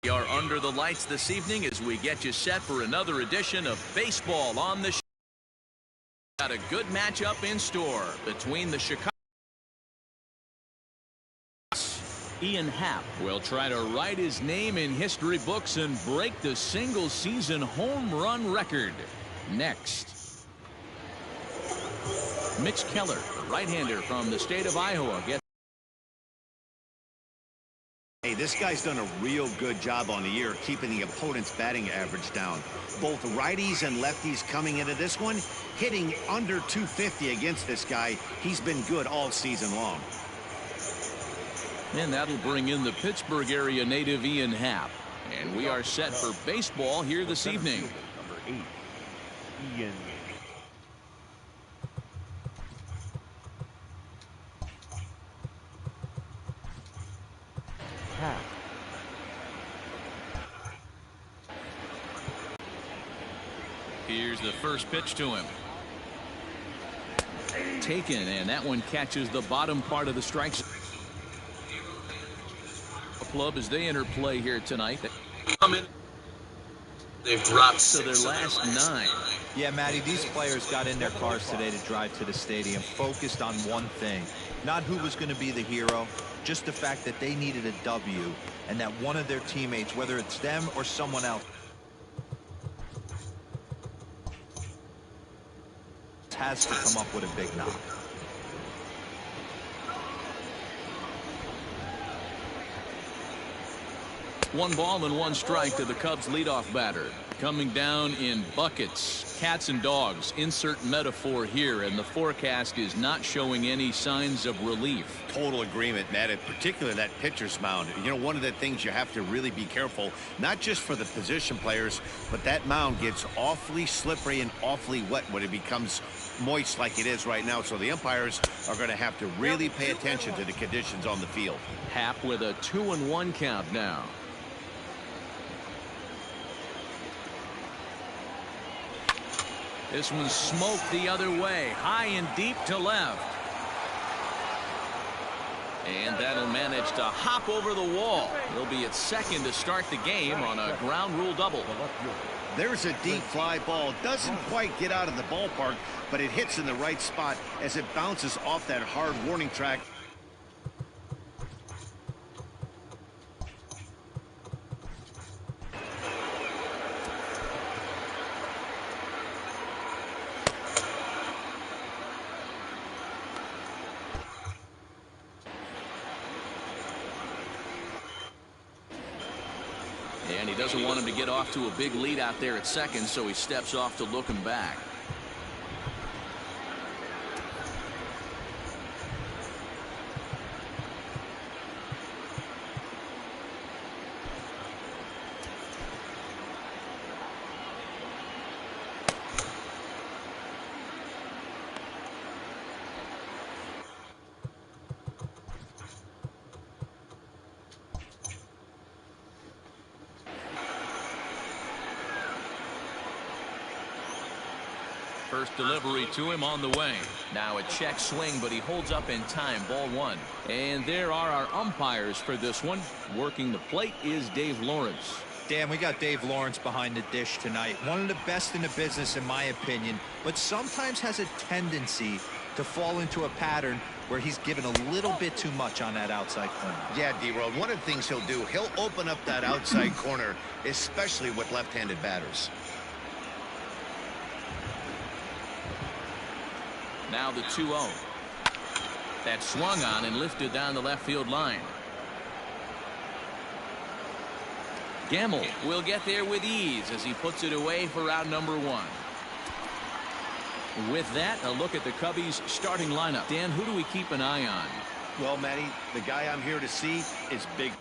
We are under the lights this evening as we get you set for another edition of Baseball on the Show. Got a good matchup in store between the Chicago. Ian Happ will try to write his name in history books and break the single-season home run record. Next, Mitch Keller, the right-hander from the state of Iowa, gets. Hey, this guy's done a real good job on the year keeping the opponent's batting average down. Both righties and lefties coming into this one, hitting under 250 against this guy. He's been good all season long. And that'll bring in the Pittsburgh area native Ian Happ. And we are set for baseball here this evening. Number 8, Ian Happ. Here's the first pitch to him. Taken, and that one catches the bottom part of the strike zone. Club as they enter play here tonight. They've dropped to their last 9. Yeah, Matty, these players got in their cars today to drive to the stadium, focused on one thing. Not who was going to be the hero, just the fact that they needed a W, and that one of their teammates, whether it's them or someone else, has to come up with a big knock. One ball and one strike to the Cubs leadoff batter. Coming down in buckets, cats and dogs. Insert metaphor here, and the forecast is not showing any signs of relief. Total agreement, Matt, in particular that pitcher's mound. You know, one of the things you have to really be careful, not just for the position players, but that mound gets awfully slippery and awfully wet when it becomes moist like it is right now. So the umpires are going to have to really pay attention to the conditions on the field. Happ with a 2-1 count now. This one smoked the other way, high and deep to left. And that'll manage to hop over the wall. He'll be at second to start the game on a ground rule double. There's a deep fly ball. Doesn't quite get out of the ballpark, but it hits in the right spot as it bounces off that hard warning track. And he doesn't want him to get off to a big lead out there at second, so he steps off to look him back. First delivery to him on the way. Now a check swing, but he holds up in time. Ball 1. And there are our umpires for this one. Working the plate is Dave Lawrence. Dan, we got Dave Lawrence behind the dish tonight. One of the best in the business, in my opinion, but sometimes has a tendency to fall into a pattern where he's given a little bit too much on that outside corner. Yeah, D-Road, one of the things he'll do, he'll open up that outside corner, especially with left-handed batters. Now the 2-0. That swung on and lifted down the left field line. Gamble will get there with ease as he puts it away for out number 1. With that, a look at the Cubbies starting lineup. Dan, who do we keep an eye on? Well, Matty, the guy I'm here to see is big.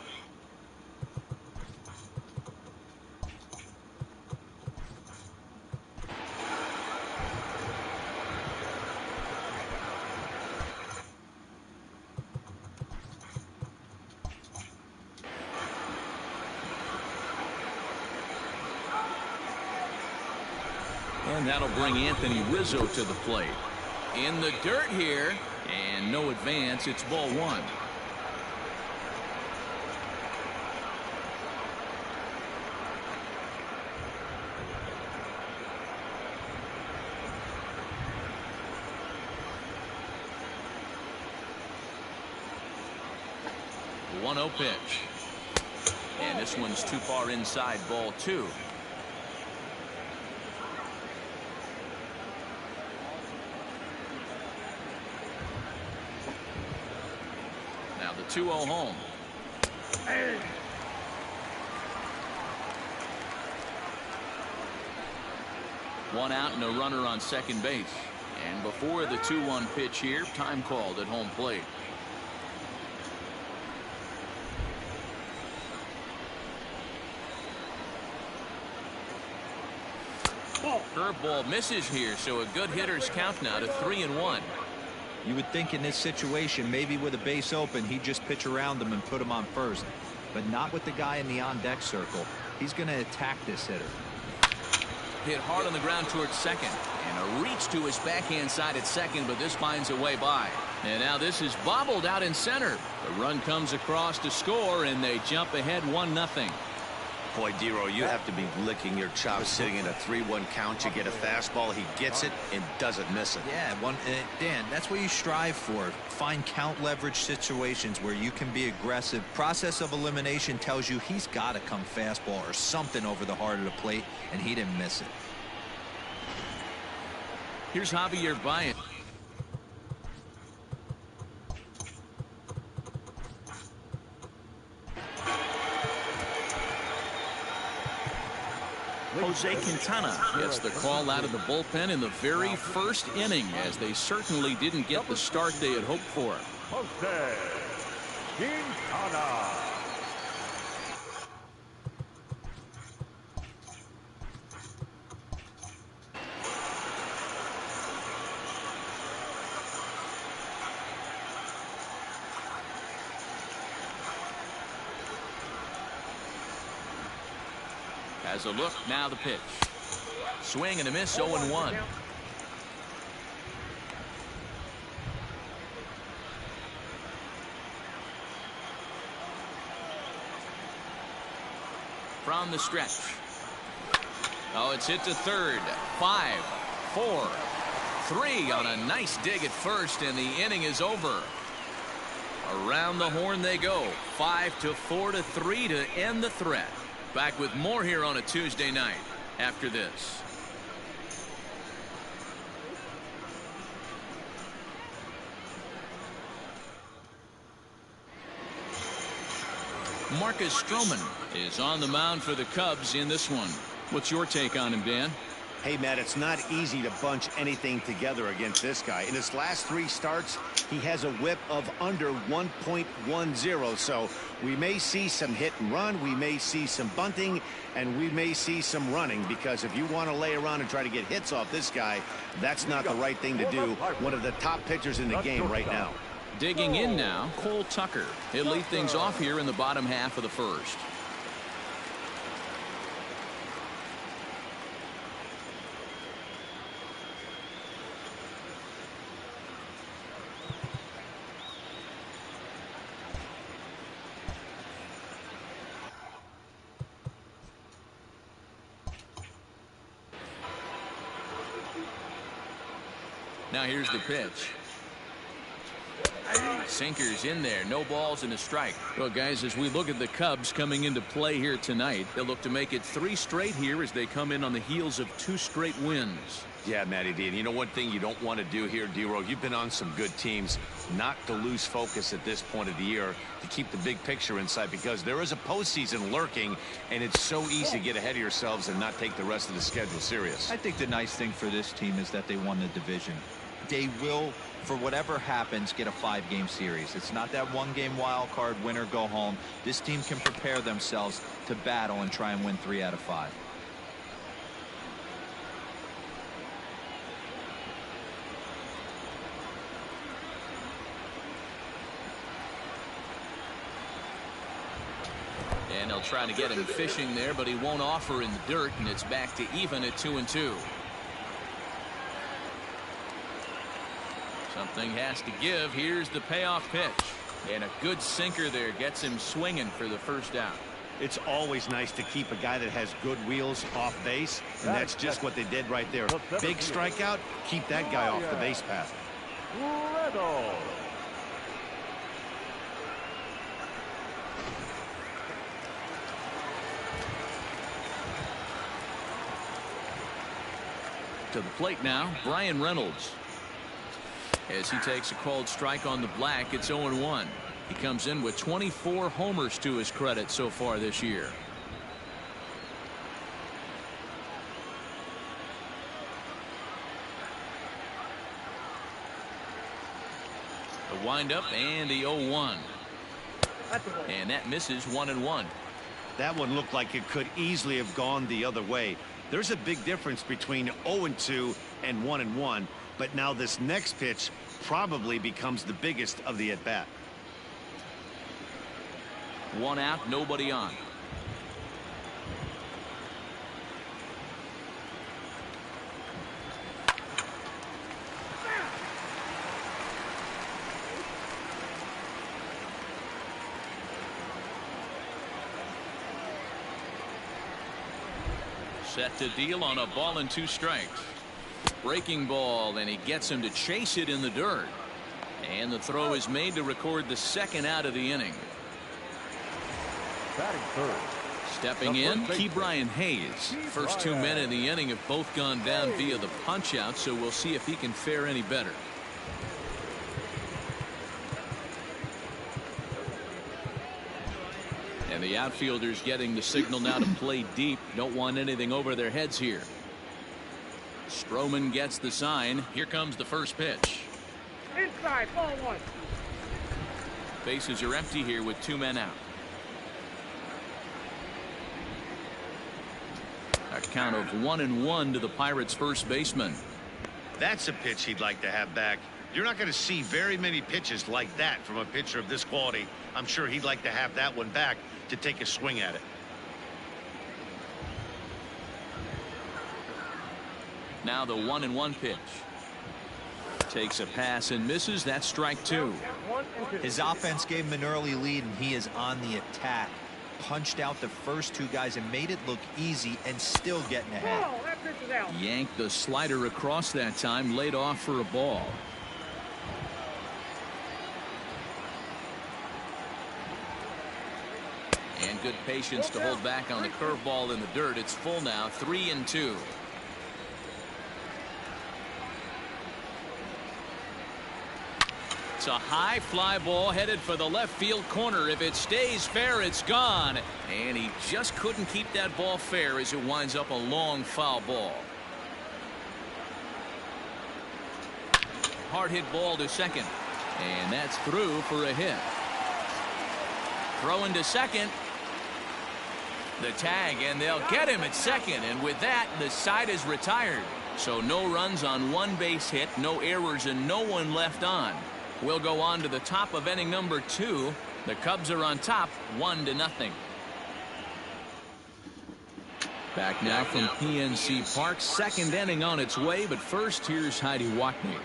And that'll bring Anthony Rizzo to the plate. In the dirt here, and no advance. It's ball one. The 1-0 pitch. And this one's too far inside, ball two. Now the 2-0 home. One out and a runner on second base. And before the 2-1 pitch here, time called at home plate. Curveball misses here, so a good hitter's count now to 3-1. You would think in this situation, maybe with a base open, he'd just pitch around him and put him on first. But not with the guy in the on-deck circle. He's going to attack this hitter. Hit hard on the ground towards second. And a reach to his backhand side at second, but this finds a way by. And now this is bobbled out in center. The run comes across to score, and they jump ahead 1-0. Boy, Dero, you have to be licking your chops sitting in a 3-1 count. You get a fastball, he gets it and doesn't miss it. Yeah, Dan, that's what you strive for. Find count leverage situations where you can be aggressive. Process of elimination tells you he's got to come fastball or something over the heart of the plate, and he didn't miss it. Here's Javier Baez. Jose Quintana gets the call out of the bullpen in the very first inning, as they certainly didn't get the start they had hoped for. Jose Quintana. Has a look, now the pitch. Swing and a miss, 0-1. From the stretch. Oh, it's hit to third. 5, 4, 3 on a nice dig at first, and the inning is over. Around the horn they go. 5-4-3 to end the threat. Back with more here on a Tuesday night after this. Marcus Stroman is on the mound for the Cubs in this one. What's your take on him, Dan? Hey, Matt, it's not easy to bunch anything together against this guy. In his last 3 starts, he has a whip of under 1.10. So we may see some hit and run. We may see some bunting, and we may see some running, because if you want to lay around and try to get hits off this guy, that's not the right thing to do. One of the top pitchers in the game right now. Digging in now, Cole Tucker. He'll lead things off here in the bottom half of the first. Now here's the pitch. Sinkers in there, no balls and a strike. Well, guys, as we look at the Cubs coming into play here tonight, they'll look to make it 3 straight here as they come in on the heels of 2 straight wins. Yeah, Matty D. And you know one thing you don't want to do here, D-Row, you've been on some good teams, not to lose focus at this point of the year, to keep the big picture in sight, because there is a postseason lurking, and it's so easy to get ahead of yourselves and not take the rest of the schedule serious. I think the nice thing for this team is that they won the division. They will, for whatever happens, get a 5-game series. It's not that 1-game wild card, win or go home. This team can prepare themselves to battle and try and win 3 out of 5. And they'll try to get him fishing there, but he won't offer in the dirt, and it's back to even at 2-2. Something has to give. Here's the payoff pitch. And a good sinker there gets him swinging for the first out. It's always nice to keep a guy that has good wheels off base, and that's just what they did right there. Big strikeout, keep that guy off the base path. To the plate now, Brian Reynolds. As he takes a called strike on the black, it's 0-1. He comes in with 24 homers to his credit so far this year. The windup and the 0-1. And that misses 1-1. That one looked like it could easily have gone the other way. There's a big difference between 0-2 and 1-1, but now this next pitch probably becomes the biggest of the at-bat. One out, nobody on. Set to deal on a ball and 2 strikes. Breaking ball, and he gets him to chase it in the dirt. And the throw is made to record the second out of the inning. Batting third. Stepping in, Ke'Bryan Hayes. First 2 men in the inning have both gone down via the punch out, so we'll see if he can fare any better. And the outfielders getting the signal now to play deep. Don't want anything over their heads here. Stroman gets the sign. Here comes the first pitch. Inside, ball 1. Bases are empty here with 2 men out. A count of 1-1 to the Pirates' first baseman. That's a pitch he'd like to have back. You're not going to see very many pitches like that from a pitcher of this quality. I'm sure he'd like to have that one back to take a swing at it. Now the 1-1 pitch. Takes a pass and misses. That's strike 2. His offense gave him an early lead, and he is on the attack. Punched out the first 2 guys and made it look easy, and still getting ahead. Yanked the slider across that time, laid off for a ball. And good patience to hold back on the curveball in the dirt. It's full now, 3-2. It's a high fly ball headed for the left field corner. If it stays fair, it's gone. And he just couldn't keep that ball fair as it winds up a long foul ball. Hard hit ball to second. And that's through for a hit. Throwing to second. The tag, and they'll get him at second. And with that, the side is retired. So no runs on 1 base hit, no errors, and no one left on. We'll go on to the top of inning number 2. The Cubs are on top, 1-0. Back now from PNC Park. Second inning on its way, but first, here's Heidi Watney.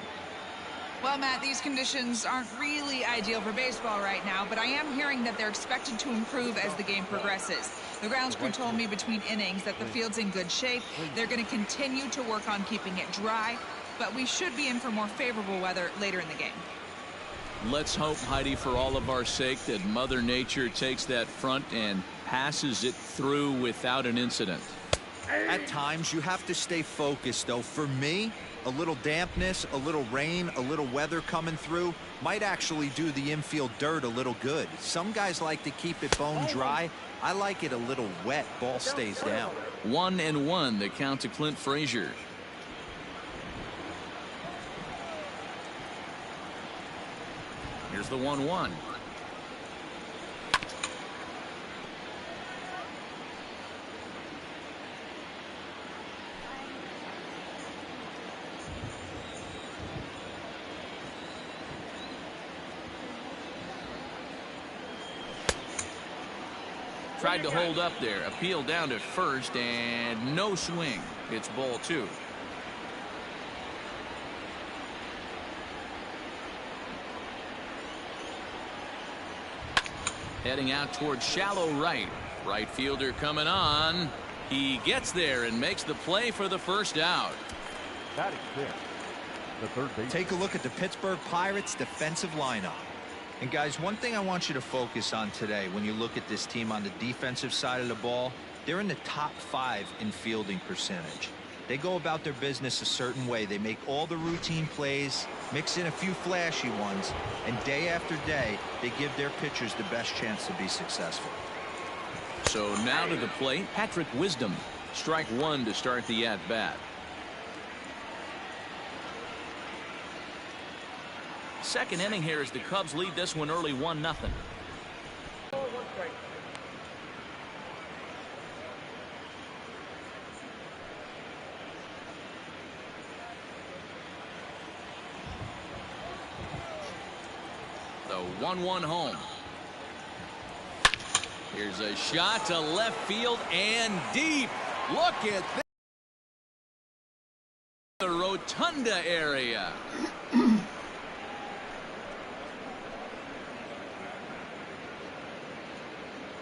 Well, Matt, these conditions aren't really ideal for baseball right now, but I am hearing that they're expected to improve as the game progresses. The grounds crew told me between innings that the field's in good shape. They're going to continue to work on keeping it dry, but we should be in for more favorable weather later in the game. Let's hope, Heidi, for all of our sake, that Mother Nature takes that front and passes it through without an incident. At times, you have to stay focused, though. For me, a little dampness, a little rain, a little weather coming through might actually do the infield dirt a little good. Some guys like to keep it bone dry. I like it a little wet. Ball stays down. 1-1, the count to Clint Frazier. Here's the 1-1. Tried to hold up there. Appeal down to first, and no swing. It's ball 2. Heading out towards shallow right. Right fielder coming on. He gets there and makes the play for the first out. Batting fifth, the third baseman. Take a look at the Pittsburgh Pirates defensive lineup. And guys, one thing I want you to focus on today when you look at this team on the defensive side of the ball, they're in the top 5 in fielding percentage. They go about their business a certain way. They make all the routine plays, mix in a few flashy ones, and day after day, they give their pitchers the best chance to be successful. So now to the plate, Patrick Wisdom. Strike one to start the at-bat. Second inning here as the Cubs lead this one early 1-0. The 1-1 home. Here's a shot to left field and deep. Look at that. The rotunda area.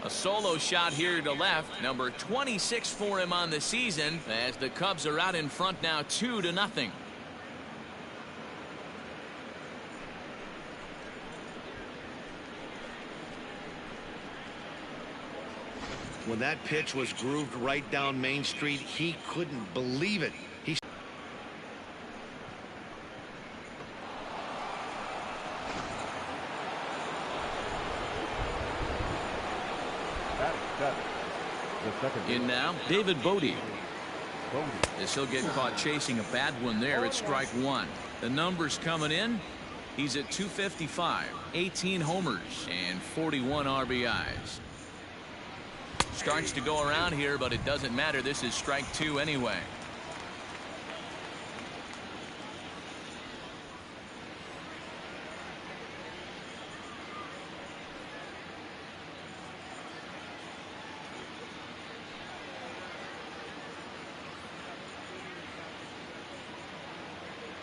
A solo shot here to left. Number 26 for him on the season as the Cubs are out in front now 2-0. When that pitch was grooved right down Main Street, he couldn't believe it. He in now, David Bodie. As he'll get caught chasing a bad one there at strike one. The numbers coming in. He's at 255, 18 homers, and 41 RBIs. Starts to go around here, but it doesn't matter. This is strike two anyway.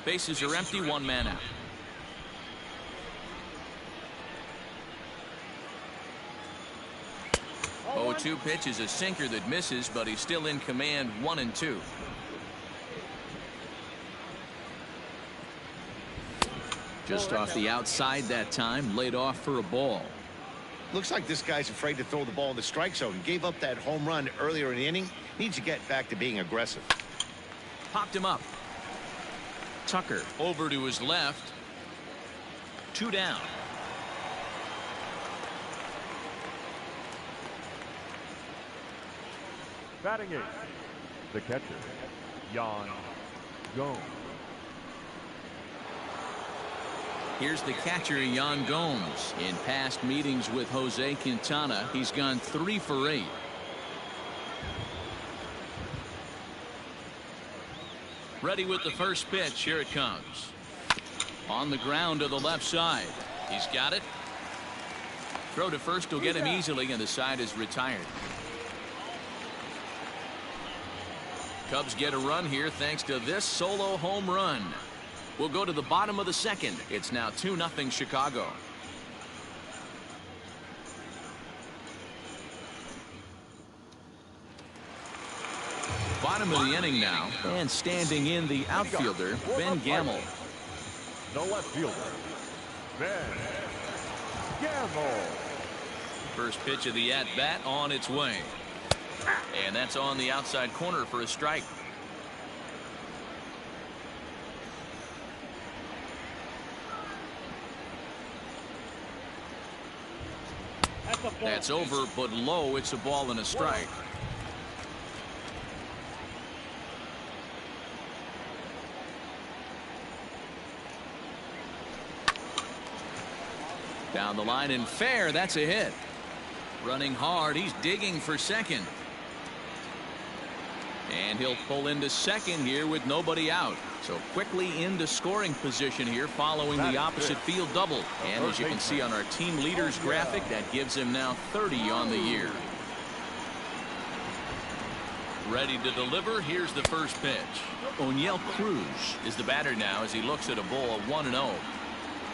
Bases are empty, one man out. Oh, 2 pitches, a sinker that misses, but he's still in command, 1-2. Just off the outside that time, laid off for a ball. looks like this guy's afraid to throw the ball in the strike zone. Gave up that home run earlier in the inning. Needs to get back to being aggressive. Popped him up. Tucker over to his left. 2 down. Batting eighth, the catcher, Yan Gomes. Here's the catcher, Yan Gomes. In past meetings with Jose Quintana, he's gone 3 for 8. Ready with the first pitch. Here it comes. On the ground to the left side. He's got it. Throw to first will get him easily, and the side is retired. Cubs get a run here thanks to this solo home run. We'll go to the bottom of the second. It's now 2-0 Chicago. Bottom of the inning now, and standing in the outfielder, Ben Gamel. The left fielder, Ben Gamel. First pitch of the at-bat on its way. And that's on the outside corner for a strike. That's over, but low. It's a ball and a strike. Down the line and fair. That's a hit. Running hard. He's digging for second. And he'll pull into second here with nobody out. So quickly into scoring position here following the opposite field double. And as you can see on our team leaders graphic, that gives him now 30 on the year. Ready to deliver. Here's the first pitch. Oniel Cruz is the batter now as he looks at a ball of 1-0.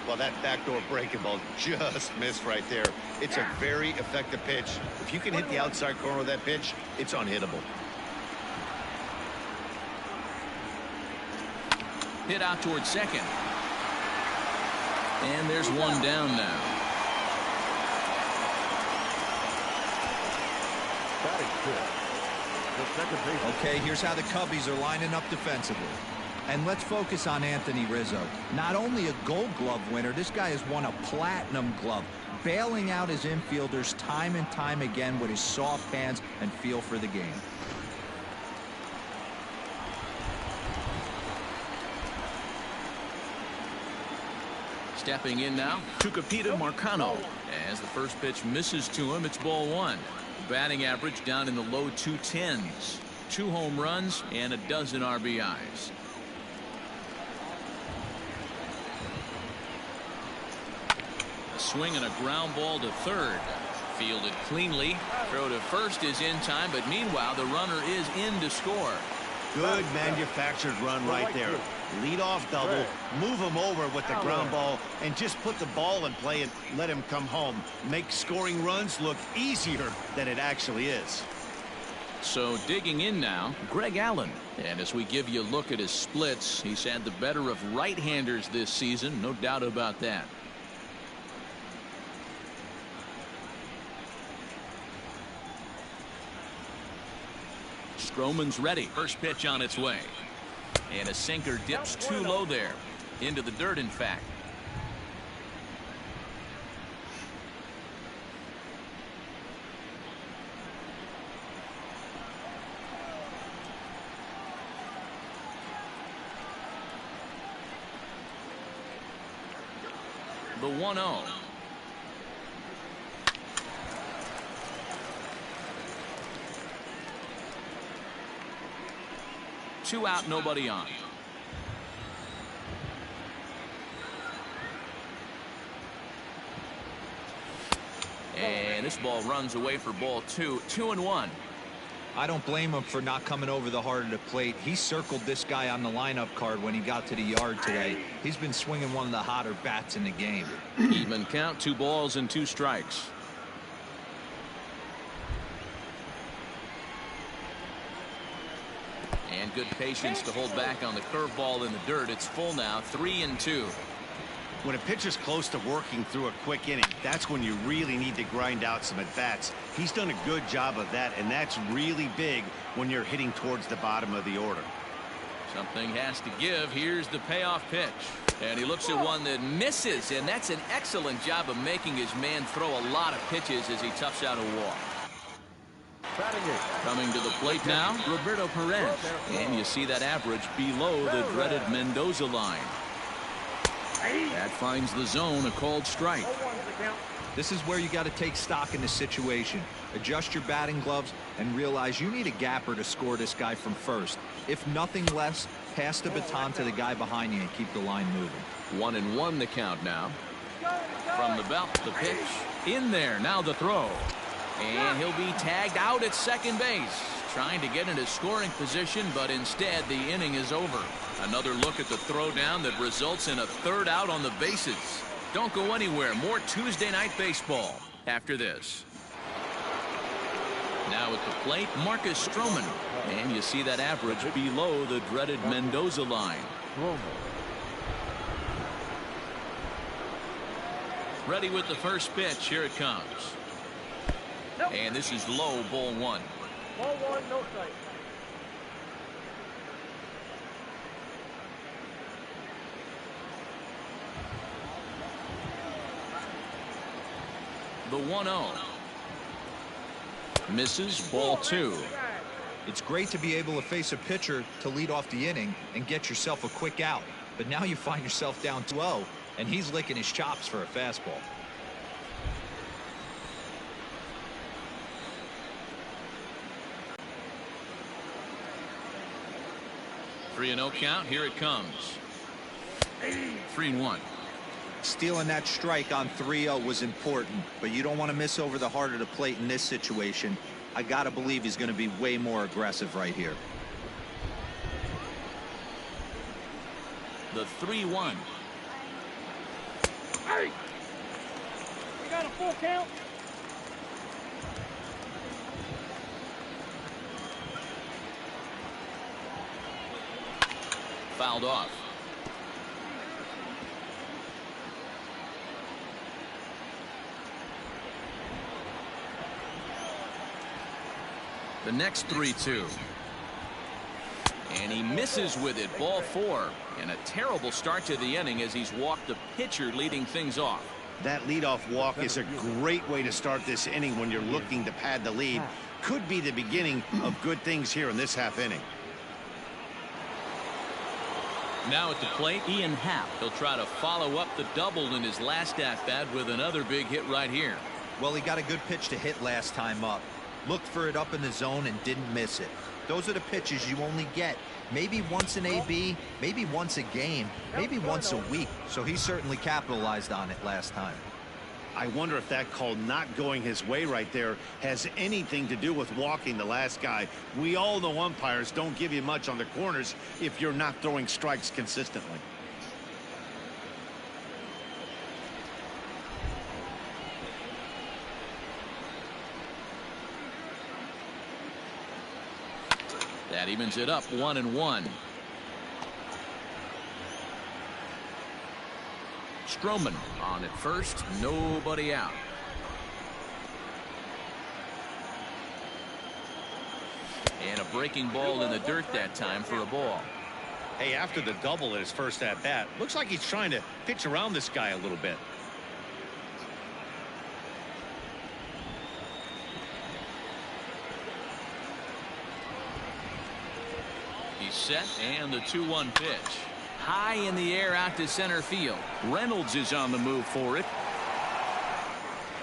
Well, that backdoor breaking ball just missed right there. It's a very effective pitch. If you can hit the outside corner of that pitch, it's unhittable. Hit out towards second. And there's one down now. Okay, here's how the Cubbies are lining up defensively. And let's focus on Anthony Rizzo. Not only a Gold Glove winner, this guy has won a Platinum Glove, bailing out his infielders time and time again with his soft hands and feel for the game. Stepping in now, Tucupita Marcano. As the first pitch misses to him, it's ball one. Batting average down in the low 210s. 2 home runs and a dozen RBIs. A swing and a ground ball to third. Fielded cleanly. Throw to first is in time, but meanwhile the runner is in to score. Good manufactured run right there. Lead off double, move him over with the ground ball, and just put the ball in play and let him come home. Make scoring runs look easier than it actually is. So digging in now, Greg Allen. And as we give you a look at his splits, he's had the better of right-handers this season, no doubt about that. Stroman's ready. First pitch on its way. And a sinker dips too low there. Into the dirt, in fact. The 1-0. Two out, nobody on. And this ball runs away for ball two. 2-1. I don't blame him for not coming over the heart of the plate. He circled this guy on the lineup card when he got to the yard today. He's been swinging one of the hotter bats in the game. Even count, 2 balls and 2 strikes. And good patience to hold back on the curveball in the dirt. It's full now, 3-2. When a pitcher's close to working through a quick inning, that's when you really need to grind out some at-bats. He's done a good job of that, and that's really big when you're hitting towards the bottom of the order. Something has to give. Here's the payoff pitch. And he looks at one that misses, and that's an excellent job of making his man throw a lot of pitches as he toughs out a walk. Coming to the plate now, Roberto Perez. And you see that average below the dreaded Mendoza line. That finds the zone, a called strike. This is where you got to take stock in the situation. Adjust your batting gloves and realize you need a gapper to score this guy from first. If nothing less, pass the baton to the guy behind you and keep the line moving. 1-1 the count now. From the belt, the pitch. In there, now the throw. And he'll be tagged out at second base. Trying to get into scoring position, but instead the inning is over. Another look at the throw down that results in a third out on the bases. Don't go anywhere. More Tuesday Night Baseball after this. Now at the plate, Marcus Stroman. And you see that average below the dreaded Mendoza line. Ready with the first pitch. Here it comes. And this is low, ball 1. Ball 1, no strike. The 1-0. Misses, ball 2. It's great to be able to face a pitcher to lead off the inning and get yourself a quick out. But now you find yourself down 2-0, and he's licking his chops for a fastball. 3-0 count. Here it comes. 3-1. Stealing that strike on 3-0 was important, but you don't want to miss over the heart of the plate in this situation. I got to believe he's going to be way more aggressive right here. The 3-1. Hey! We got a full count. Fouled off. The next 3-2. And he misses with it. Ball 4. And a terrible start to the inning as he's walked the pitcher leading things off. That leadoff walk is a great way to start this inning when you're looking to pad the lead. Could be the beginning of good things here in this half inning. Now at the plate, Ian Happ. He'll try to follow up the double in his last at-bat with another big hit right here. Well, he got a good pitch to hit last time up. Looked for it up in the zone and didn't miss it. Those are the pitches you only get maybe once in AB, maybe once a game, maybe once a week. So he certainly capitalized on it last time. I wonder if that call not going his way right there has anything to do with walking the last guy. We all know umpires don't give you much on the corners if you're not throwing strikes consistently. That evens it up 1-1. Stroman on at first, nobody out. And a breaking ball in the dirt that time for a ball. Hey, after the double at his first at bat, looks like he's trying to pitch around this guy a little bit. He's set, and the 2-1 pitch. High in the air out to center field. Reynolds is on the move for it.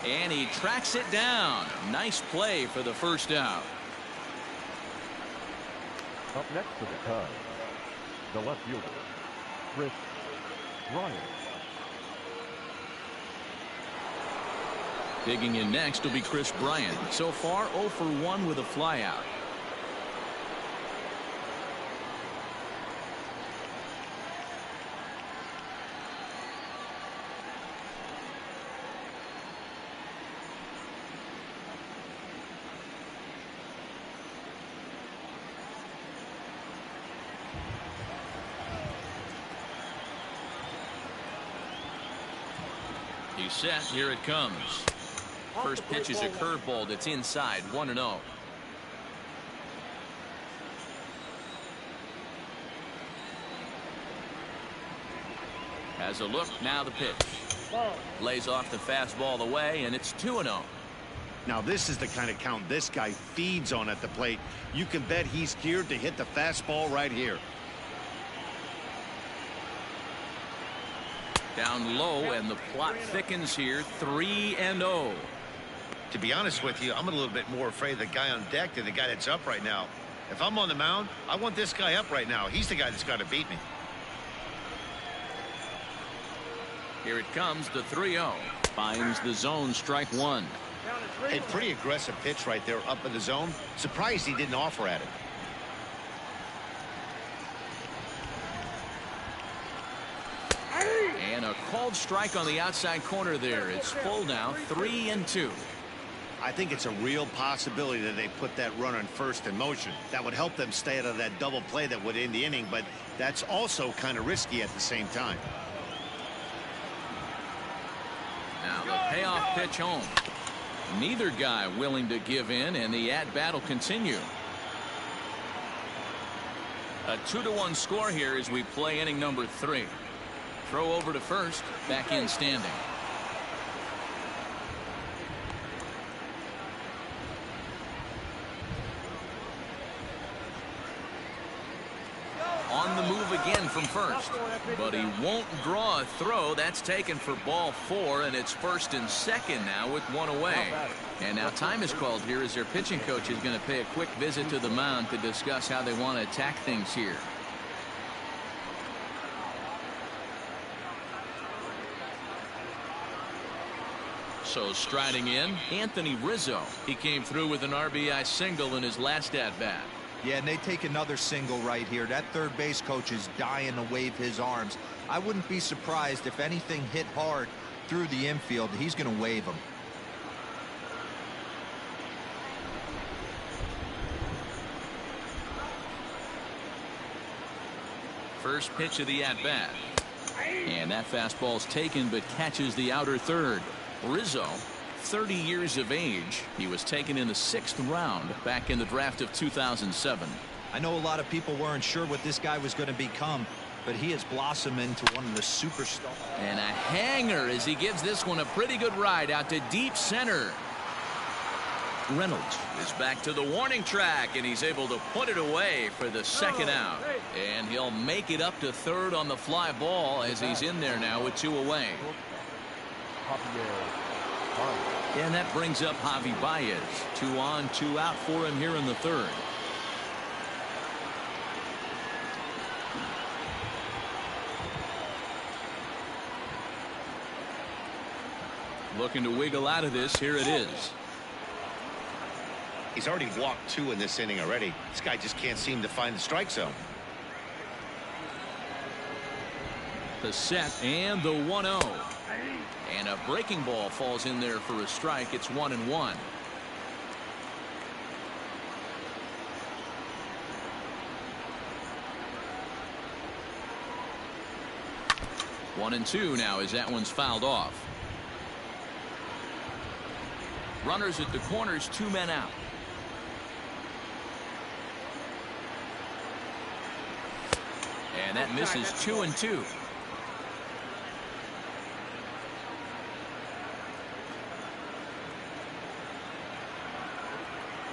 And he tracks it down. Nice play for the first out. Up next for the Cubs, the left fielder, Chris Bryant. Digging in next will be Chris Bryant. So far 0 for 1 with a flyout. He's set. Here it comes. First pitch is a curveball that's inside. 1-0. Has a look. Now the pitch. Lays off the fastball away, and it's 2-0. Now this is the kind of count this guy feeds on at the plate. You can bet he's geared to hit the fastball right here. Down low, and the plot thickens here. 3-0. To be honest with you, I'm a little bit more afraid of the guy on deck than the guy that's up right now. If I'm on the mound, I want this guy up right now. He's the guy that's got to beat me. Here it comes, the 3-0. Finds the zone, strike one. A pretty aggressive pitch right there up in the zone. Surprised he didn't offer at it. And a called strike on the outside corner there. It's full now, 3-2. I think it's a real possibility that they put that runner in first in motion. That would help them stay out of that double play that would end the inning, but that's also kind of risky at the same time. Now the payoff pitch home. Neither guy willing to give in, and the at-bat will continue. A 2-1 score here as we play inning number 3. Throw over to first, back in standing. On the move again from first, but he won't draw a throw. That's taken for ball 4, and it's first and second now with one away. And now time is called here as their pitching coach is going to pay a quick visit to the mound to discuss how they want to attack things here. So striding in, Anthony Rizzo. He came through with an RBI single in his last at-bat. Yeah, and they take another single right here. That third base coach is dying to wave his arms. I wouldn't be surprised if anything hit hard. through the infield, he's going to wave him. First pitch of the at-bat. And that fastball's taken but catches the outer third. Rizzo, 30 years of age. He was taken in the 6th round back in the draft of 2007. I know a lot of people weren't sure what this guy was going to become, but he has blossomed into one of the superstars. And a hanger as he gives this one a pretty good ride out to deep center. Reynolds is back to the warning track, and he's able to put it away for the 2nd out. And he'll make it up to 3rd on the fly ball as he's in there now with 2 away. And that brings up Javi Baez. 2 on, 2 out for him here in the 3rd. Looking to wiggle out of this. Here it is. He's already walked 2 in this inning already. This guy just can't seem to find the strike zone. The set and the 1-0. And a breaking ball falls in there for a strike. It's 1-1. One and 2 now as that one's fouled off. Runners at the corners, 2 men out. And that misses 2-2.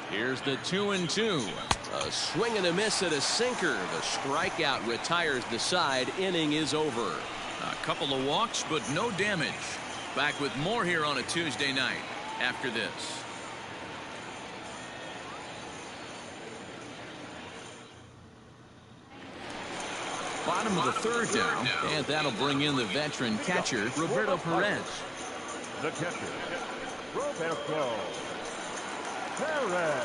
Here's the 2-2. A swing and a miss at a sinker. The strikeout retires the side. Inning is over. A couple of walks, but no damage. Back with more here on a Tuesday night after this. Bottom of the 3rd down, and that'll bring in the veteran catcher, Roberto Perez. The catcher, Roberto Perez.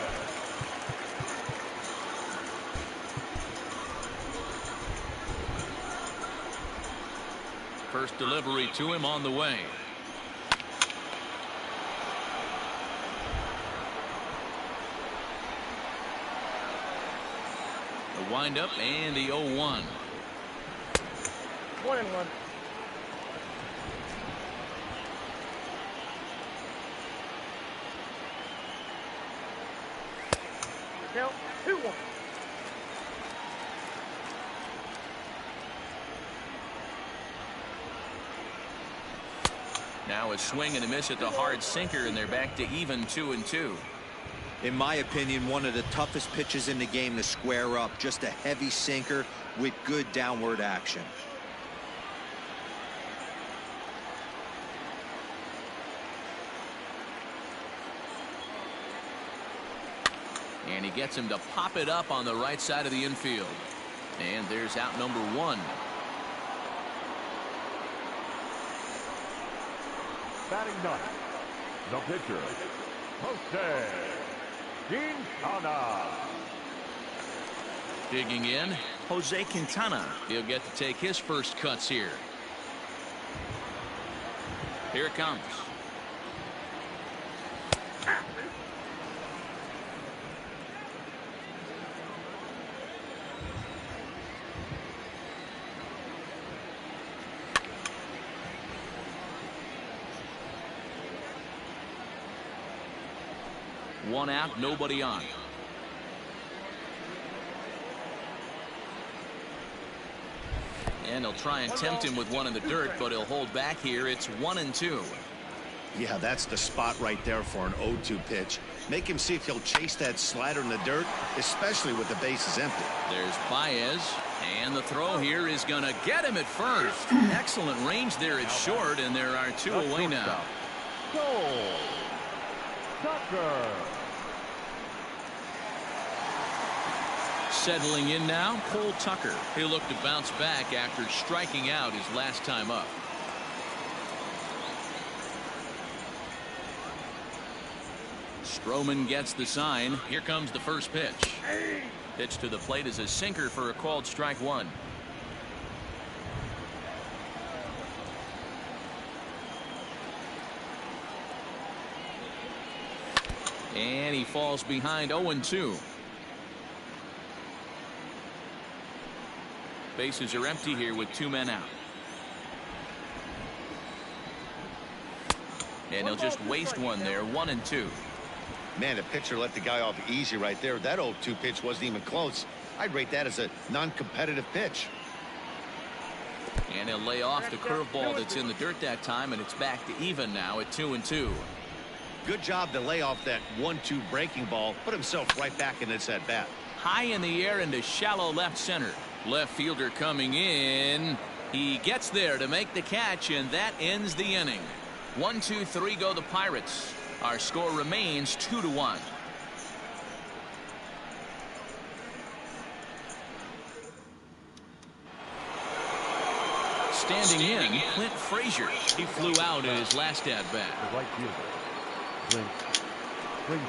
First delivery to him on the way. The windup and the 0-1. 1-1. Count 2-1. Now a swing and a miss at the hard sinker, and they're back to even 2-2. In my opinion, one of the toughest pitches in the game to square up. Just a heavy sinker with good downward action. And he gets him to pop it up on the right side of the infield. And there's out number 1. Batting 9th, the pitcher, Jose Quintana. Digging in, Jose Quintana. He'll get to take his first cuts here. Here it comes. One out, nobody on. And he'll try and tempt him with one in the dirt, but he'll hold back here. It's 1-2. Yeah, that's the spot right there for an 0-2 pitch. Make him see if he'll chase that slider in the dirt, especially with the bases empty. There's Baez, and the throw here is going to get him at first. Excellent range there at short, and there are 2 away now. Goal. Tucker. Settling in now, Cole Tucker. He'll look to bounce back after striking out his last time up. Stroman gets the sign. Here comes the first pitch. Pitch to the plate is a sinker for a called strike 1. And he falls behind 0-2. Bases are empty here with 2 men out. And he'll just waste one there. 1-2. Man, the pitcher let the guy off easy right there. That 0-2 pitch wasn't even close. I'd rate that as a non-competitive pitch. And he'll lay off the curveball that's in the dirt that time, and it's back to even now at 2-2. Good job to lay off that 1-2 breaking ball. Put himself right back in this at bat. High in the air into shallow left center. Left fielder coming in. He gets there to make the catch, and that ends the inning. 1-2-3 go the Pirates. Our score remains 2-1. Standing in, Clint Frazier. He flew out in his last at bat. The right fielder, Clint Frazier.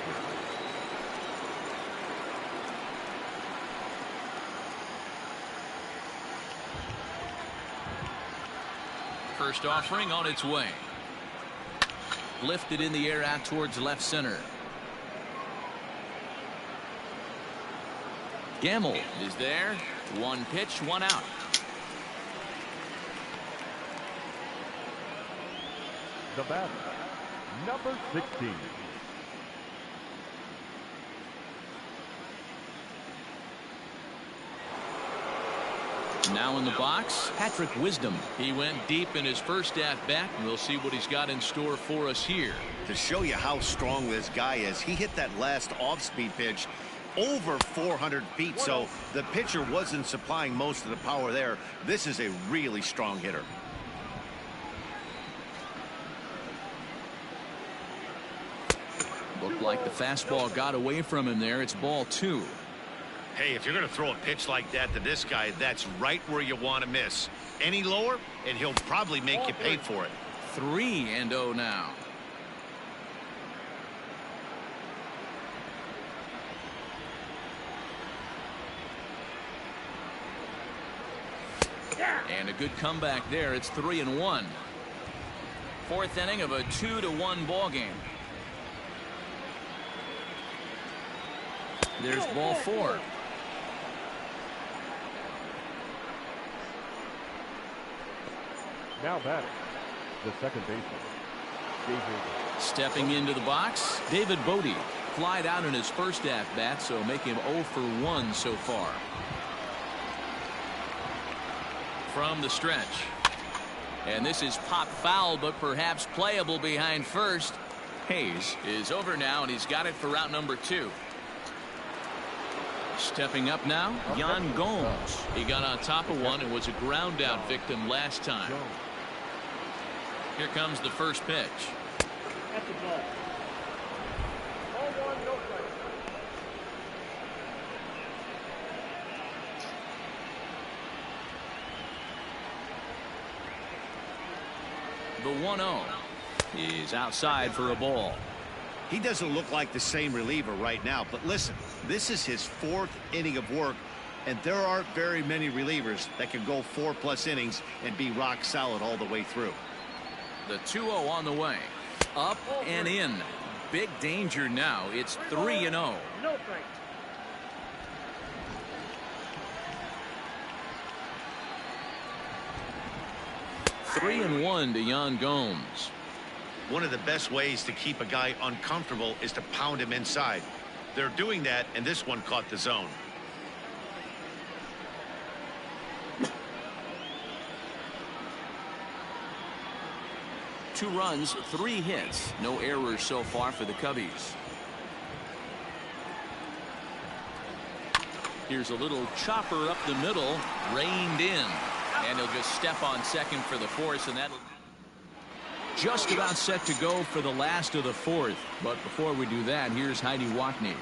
First offering on its way. Lifted in the air out towards left center. Gamble is there. 1 pitch, 1 out. The batter, number 16. Now in the box, Patrick Wisdom. He went deep in his first at-bat. We'll see what he's got in store for us here. To show you how strong this guy is, he hit that last off-speed pitch over 400 feet, so the pitcher wasn't supplying most of the power there. This is a really strong hitter. Looked like the fastball got away from him there. It's ball 2. Hey, if you're going to throw a pitch like that to this guy, that's right where you want to miss. Any lower, and he'll probably make you pay for it. 3-0 now. And a good comeback there. It's 3-1. 4th inning of a 2-1 ball game. There's ball 4. Now batting, the second baseman, David. Stepping into the box, David Bodie. Flied out in his first at-bat, so make him 0 for 1 so far. From the stretch. And this is pop foul, but perhaps playable behind first. Hayes is over now, and he's got it for route number 2. Stepping up now, Yan Gomes. He got on top of one and was a ground out victim last time. Here comes the first pitch. At the ball. Ball 1, no play. The 1-0 is outside for a ball. He doesn't look like the same reliever right now, but listen, this is his 4th inning of work, and there aren't very many relievers that can go 4+ innings and be rock solid all the way through. The 2-0 on the way. Up and in. Big danger now. It's 3-0. No thanks. 3-1 to Yan Gomes. One of the best ways to keep a guy uncomfortable is to pound him inside. They're doing that, and this one caught the zone. Two runs, 3 hits. No errors so far for the Cubbies. Here's a little chopper up the middle, reined in. And he'll just step on second for the force, and that'll just about set to go for the last of the 4th. But before we do that, here's Heidi Watney.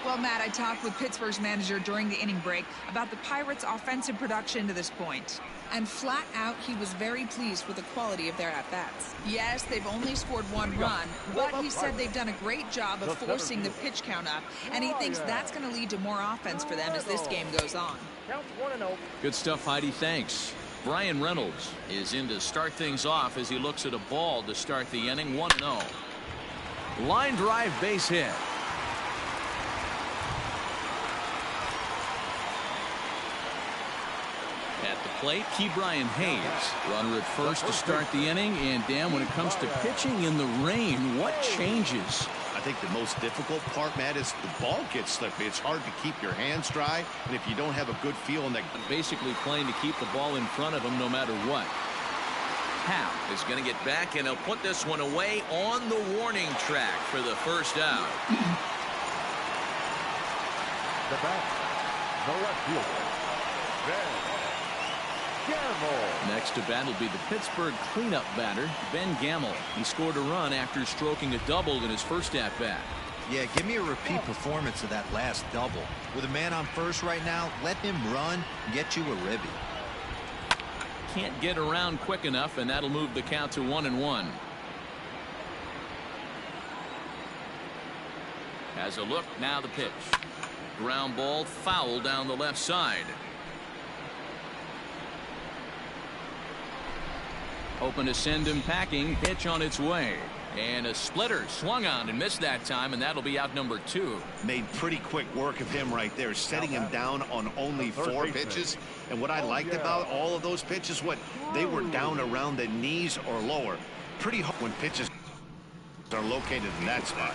Well, Matt, I talked with Pittsburgh's manager during the inning break about the Pirates' offensive production to this point. And flat out, he was very pleased with the quality of their at-bats. Yes, they've only scored 1 run, but he said they've done a great job of forcing the pitch count up, and he thinks that's going to lead to more offense for them as this game goes on. Counts 1-0. Good stuff, Heidi. Thanks. Brian Reynolds is in to start things off as he looks at a ball to start the inning. 1-0. Line drive base hit. At the plate, Ke'Bryan Hayes. Runner at first to start the inning. And Dan, when it comes to pitching in the rain, what changes? I think the most difficult part, Matt, is the ball gets slippery. It's hard to keep your hands dry, and if you don't have a good feel in that, basically playing to keep the ball in front of him no matter what. Hal is going to get back, and he'll put this one away on the warning track for the first out. The bat, the left fielder, Ben Gamble. Next to bat will be the Pittsburgh cleanup batter, Ben Gamble. He scored a run after stroking a double in his first at-bat. Yeah, give me a repeat performance of that last double. With a man on first right now, let him run and get you a ribby. Can't get around quick enough, and that'll move the count to 1-1. Has a look, now the pitch. Ground ball foul down the left side. Hoping to send him packing. Pitch on its way. And a splitter swung on and missed that time, and that'll be out number 2. made pretty quick work of him right there, setting him down on only 4 pitches. And what I liked about all of those pitches, they were down around the knees or lower. Pretty hard when pitches are located in that spot.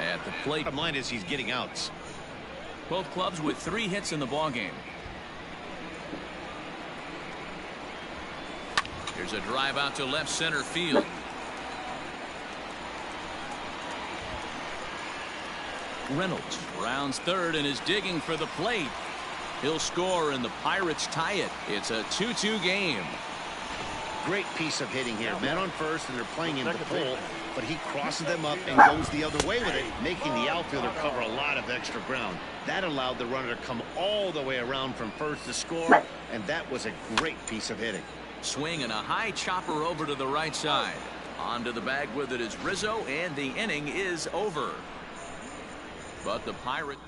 At the plate. Bottom line is he's getting outs. Both clubs with 3 hits in the ballgame. Here's a drive out to left center field. Reynolds rounds third and is digging for the plate. He'll score and the Pirates tie it. It's a 2-2 game. Great piece of hitting here. Men on first and they're playing in the pull, but he crosses them up and goes the other way with it, making the outfielder cover a lot of extra ground. That allowed the runner to come all the way around from first to score, and that was a great piece of hitting. Swing and a high chopper over to the right side. Onto the bag with it is Rizzo, and the inning is over. But the Pirates.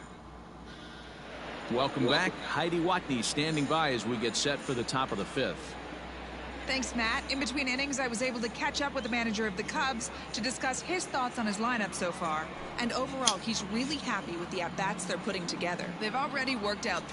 Welcome back. Heidi Watney standing by as we get set for the top of the 5th. Thanks, Matt. In between innings, I was able to catch up with the manager of the Cubs to discuss his thoughts on his lineup so far. And overall, he's really happy with the at-bats they're putting together. They've already worked out